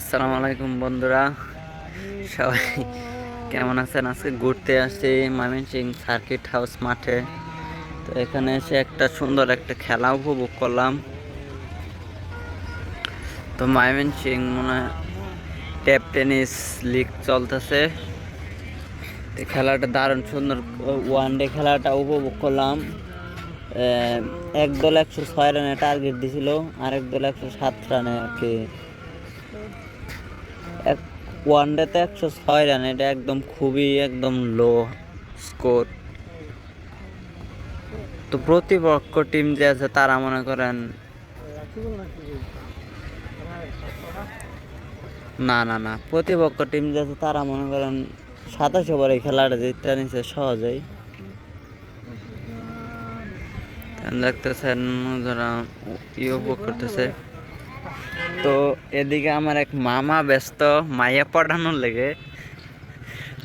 আসসালামু আলাইকুম বন্ধুরা, সবাই কেমন আছেন? আজকে ঘুরতে আসছি ময়মনসিংহ সার্কিট হাউস মাঠে। তো এখানে এসে একটা সুন্দর একটা খেলা উপভোগ করলাম। তো ময়মনসিংহ মনে হয় টেপ টেনিস লিগ চলতেছে। তো খেলাটা দারুণ সুন্দর, ওয়ান ডে খেলাটা উপভোগ করলাম। এক দল 106 রানে টার্গেট দিছিল, আরেক দল 107 রানে আর কি। এক ওয়ানডেতে 106 রান, এটা একদম খুবই একদম লো স্কোর। তো প্রতিপক্ষ টিম যে আছে তারা মনে করেন না না না প্রতিপক্ষ টিম যে আছে তারা মনে করেন 27 ওভারে খেলাটা জিততে নিচ্ছে সহজেই। দেখতেছেন যারা উপভোগ করতেছে। তো এদিকে আমার এক মামা ব্যস্ত মাইয়া পড়ানোর লেগে।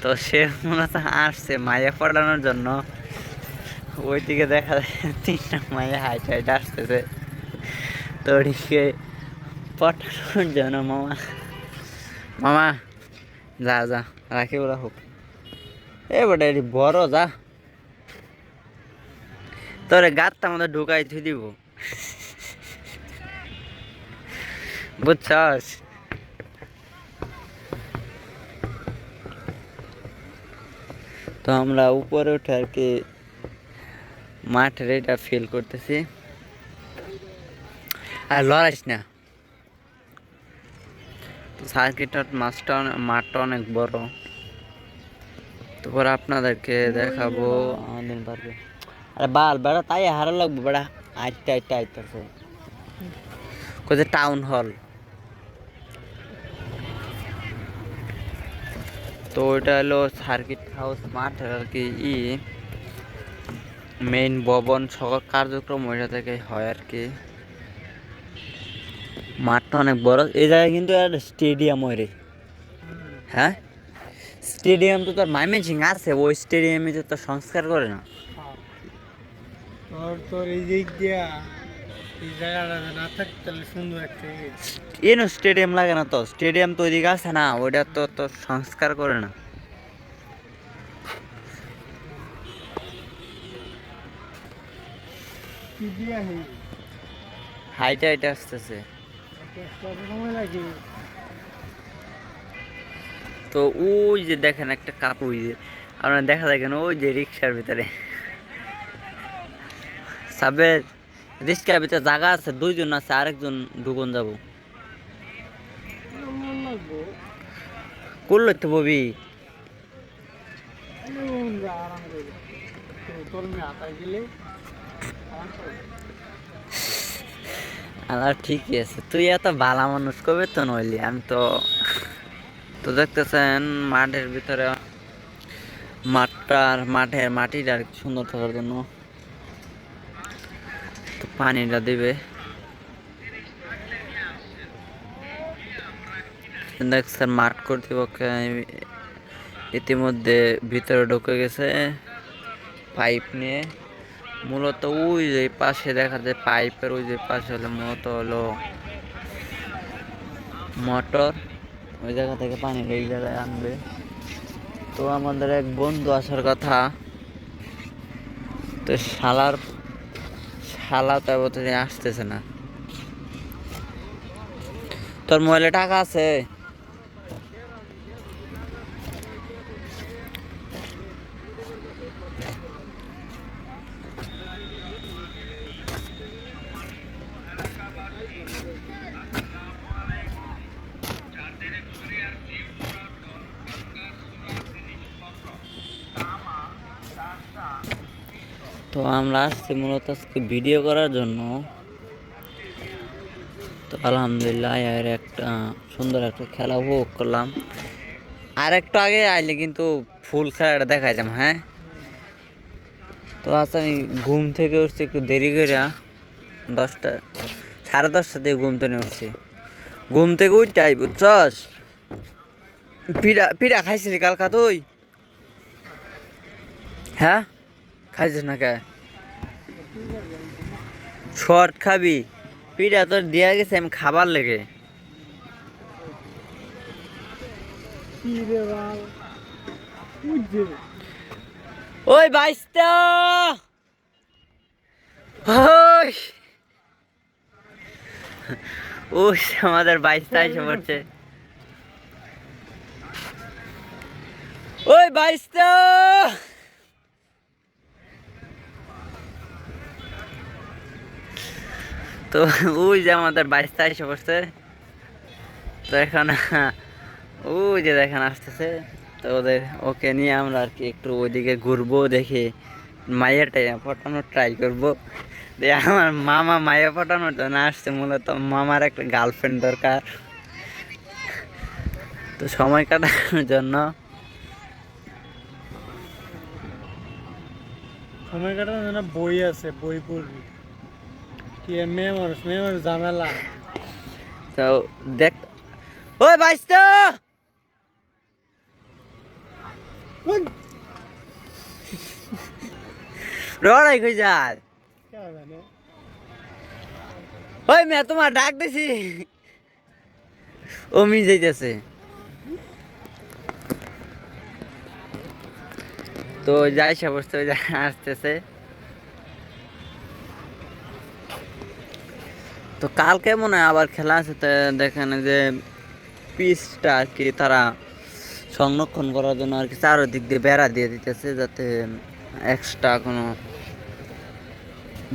তো সে মূলত আসছে মাইয়া পড়ানোর জন্য। ওইদিকে দেখা যায় 3টা মাইয়া হাইট হাইট আসতেছে। তো ওদিকে পটানোর জন্য মামা মামা যা যা রাখি ওরা হোক, এ বেটা এটি বড় যা, তোরে গাতটার মধ্যে ঢুকাই থুই দিব, বুঝছস? তো আমরা উপরে উঠে আর কি মাঠের এটা ফিল করতেছি। আর লড়াইস না, সার্কিটের মাঠটা অনেক বড়। তারপর আপনাদেরকে দেখাবো আমাদের পারবে। আরে বাল বেড়া তাই হারা লাগবে বেড়া, আইতে আইতে আইতেছে কোথায় টাউন হল। তো ওইটা হলো সার্কিট হাউস মাঠের আর কি মেইন ভবন সকল কার্যক্রম ওইটা থেকে হয় আর কি। মাঠটা অনেক বড়, এই জায়গায় কিন্তু একটা স্টেডিয়াম হয় রে। হ্যাঁ, স্টেডিয়াম তো তোর ময়মনসিংহ আছে, ওই স্টেডিয়ামে তো তোর সংস্কার করে না। তোর এই দিক দিয়া এই জায়গাটা না থাকতে তাহলে সুন্দর একটা এনো স্টেডিয়াম লাগে না, তো স্টেডিয়াম তো ওইদিকে আছে না, ওইটা তো তোর সংস্কার করে না। হাইটে হাইটে আসতেছে। সময় লাগে। তো ওই যে দেখেন একটা কাপ, ওই যে আপনার দেখা যায় কেন, ওই যে রিক্সার ভিতরে সাবের রিক্সার ভিতরে জায়গা আছে, 2জন আছে, আরেকজন ঢুকন যাব করলো তো ববি। আরাম করে তোর মেয়ে হাতায় গেলে আর ঠিকই আছে, তুই এত ভালো মানুষ কবে তো নইলি, আমি তো। তো দেখতেছেন মাঠের ভিতরে মাঠের মাটিটা আর কি সুন্দর থাকার জন্য তো পানিটা দিবে। দেখছেন মাঠ কর্তৃপক্ষ ইতিমধ্যে ভিতরে ঢুকে গেছে পাইপ নিয়ে। মূলত ওই যে পাশে দেখা যায় পাইপের ওই যে পাশে হলো মূলত হলো মোটর, ওই জায়গা থেকে পানি এই জায়গায় আনবে। তো আমাদের এক বন্ধু আসার কথা, তো শালা তো এবছর আসতেছে না। তোর মোবাইলে টাকা আছে? তো আমরা আসছি মূলত আজকে ভিডিও করার জন্য। তো আলহামদুলিল্লাহ এর একটা সুন্দর একটা খেলা উপভোগ করলাম। আর একটু আগে আইলে কিন্তু ফুল খেলাটা দেখা যাম। হ্যাঁ, তো আচ্ছা আমি ঘুম থেকে উঠছি একটু দেরি করে, 10টা 10:30 দিয়ে ঘুম থেকে উঠছি। ঘুম থেকে উঠটাই বুঝছস, পিঠা পিঠা খাইছিলি কালকা তুই? হ্যাঁ, খাইছিস না কে? শর্ট খাবি? পিঠা তোর দেয়া গেছে আমি খাবার লেগে। কি রে বাল বুঝছে ওই বাইস্তা ওই ওই আমাদের বাইস্তা এসে পড়ছে ওই বাইস্তা তো ওই যে আমাদের বাইস্তা এসে পড়ছে তো এখন ওই যে দেখেন আসতেছে তো ওদের ওকে নিয়ে আমরা আর কি একটু ওইদিকে ঘুরবো দেখি মায়েরটা পটানোর ট্রাই করবো দিয়ে আমার মামা মায়া পটানোর জন্য আসছে মূলত মামার একটা গার্লফ্রেন্ড দরকার তো সময় কাটানোর জন্য সময় কাটানোর জন্য বই আছে বই পড়বি কি মেমর ঝামেলা তো দেখ ওই বাইস্তা রড়াই কই যায় কে জানে ওই মেয়ে তোমার ডাক দিছি অমি যাইতেছে তো যাই সে অবস্থা আসতেছে তো কালকে মনে হয় আবার খেলা আছে তো দেখেন যে পিচটা আর কি তারা সংরক্ষণ করার জন্য আর কি চারোদিক দিয়ে বেড়া দিয়ে দিতেছে যাতে এক্সট্রা কোনো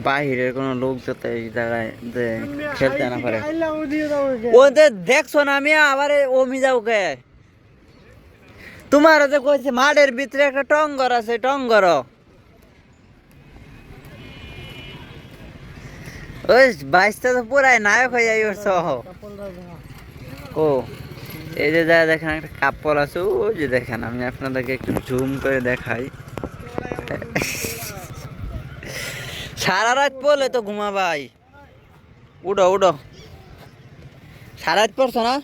বাহিরের কোনো লোক যাতে এই জায়গায় যে খেলতে না পারে ও যে দেখছো না আমি আবার অমি যাও কে তোমার যে কইছে মাঠের ভিতরে একটা টঙ্গর আছে টঙ্গর ওই বাইশটা তো পুরাই নায়ক হয়ে যাই ওর সহ ও এই যে যা দেখেন একটা কাপড় আছে ওই যে দেখেন আমি আপনাদেরকে একটু জুম করে দেখাই সারা রাত পড়লে তো ঘুমাবাই উঠো উঠো সারা রাত পড়ছো না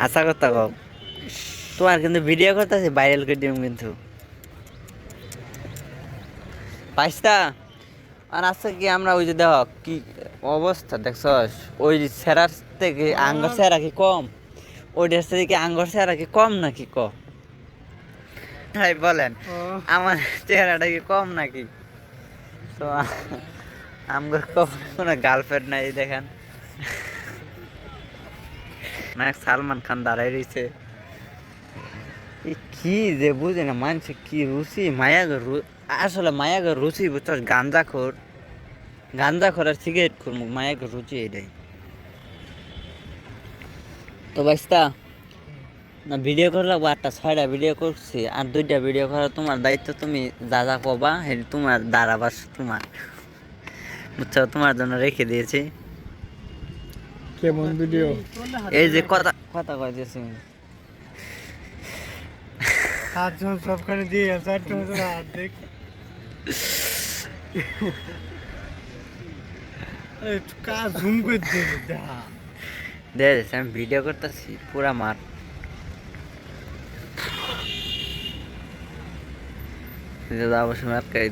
আশা করতে কও তোমার কিন্তু ভিডিও করতেছি ভাইরাল করে দিম কিন্তু পাইস্তা আর আজকে কি আমরা ওই যে দেখ কি অবস্থা দেখছস ওই সেরার থেকে আঙ্গর সেরা কি কম ওই ড্রেস থেকে আঙ্গর সেরা কি কম নাকি ক ভাই বলেন আমার চেহারাটা কি কম নাকি তো আমগর কোনো গার্লফ্রেন্ড নাই দেখেন নায়ক সালমান খান দাঁড়াই রয়েছে কি যে বুঝে না মানছে কি রুচি মায়াগর আসলে মায়াগর রুচি বুঝছস গাঞ্জা খোর আর সিগারেট খোর মায়াগর রুচি এটাই তো বাইস্তা না ভিডিও করলে আটটা 6টা ভিডিও করছি আর 2টা ভিডিও করার তোমার দায়িত্ব তুমি যা যা কবা সেটা তোমার দাঁড়াবাস তোমার বুঝছো তোমার জন্য রেখে দিয়েছি কেমন ভিডিও এই যে কথা কথা কইতেছি হাত সবখানে দিয়ে চারটে হাত দেখ কাজ ঝুম করে দিয়ে দেখা দেখ আমি ভিডিও করতেছি পুরা মাঠ যাওয়ার সময় আটকাই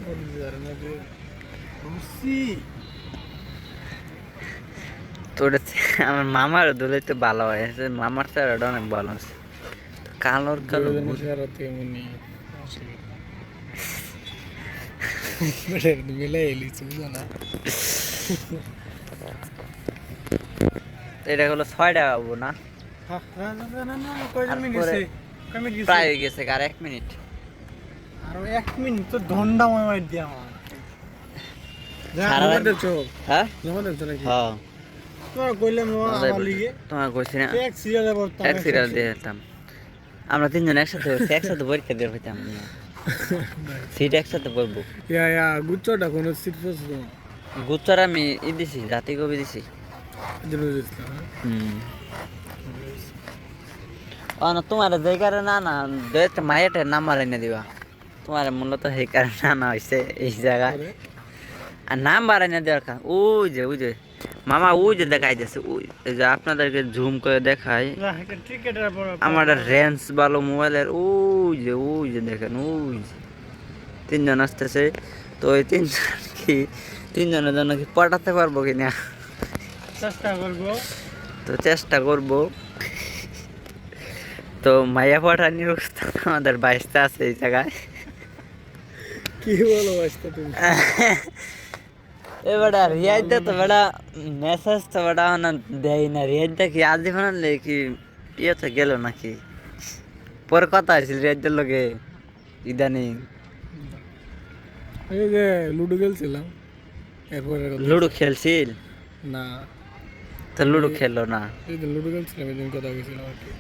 তোর আমার মামার দুলে তো ভালো হয় মামার চেহারাটা অনেক ভালো আছে কালোর কালো এটা হলো 6টা পাবো না প্রায় হয়ে গেছে আর 1 মিনিট আরো 1 মিনিট তো ধন্ডা মার দিয়া আমার সারা রাত হ্যাঁ হ্যাঁ তোমার কইলাম আমার লিগে তোমার কইছি না এক সিরিয়ালে পড়তাম এক সিরিয়াল দিয়ে যেতাম আমরা তিনজন একসাথে পরীক্ষা দিয়ে হইতাম সিট একসাথে পড়বো ইয়া গুচ্ছটা কোন সিট পছন্দ গুচ্ছর আমি দিছি জাতি কবি দিছি না তোমার যে কারণে না মায়ের নাম্বার এনে দিবা তোমার মূলত সেই কারণে আনা হয়েছে এই জায়গায় আর নাম্বার এনে দেওয়ার কারণ ওই যে মামা ওই যে দেখাই যাচ্ছে ওই যে আপনাদেরকে জুম করে দেখাই আমার রেঞ্জ ভালো মোবাইলের ওই যে দেখেন ওই যে 3জন আসতেছে তো ওই 3জন কি 3জনের জন্য কি পটাতে পারবো কিনা চেষ্টা করবো তো চেষ্টা করব। তো মায়া পাঠানির অবস্থান আমাদের বাইশটা আছে এই জায়গায়। কি বলো আজকে তুমি? এ বেটা রিয়াজটা তো বেটা মেসেজ তো বেটা না দেয় না। রিয়াজটা কি আজ এখন কি ইয়েতে গেল নাকি? পরে কথা হয়েছিল রিয়াজদের লগে ইদানিং। এই যে লুডো খেলছিলাম এরপরে লুডো খেলছিল? না, তো লুডো খেললো না। এই যে লুডো খেলছিলাম এদিন কথা গেছিলাম আর কি।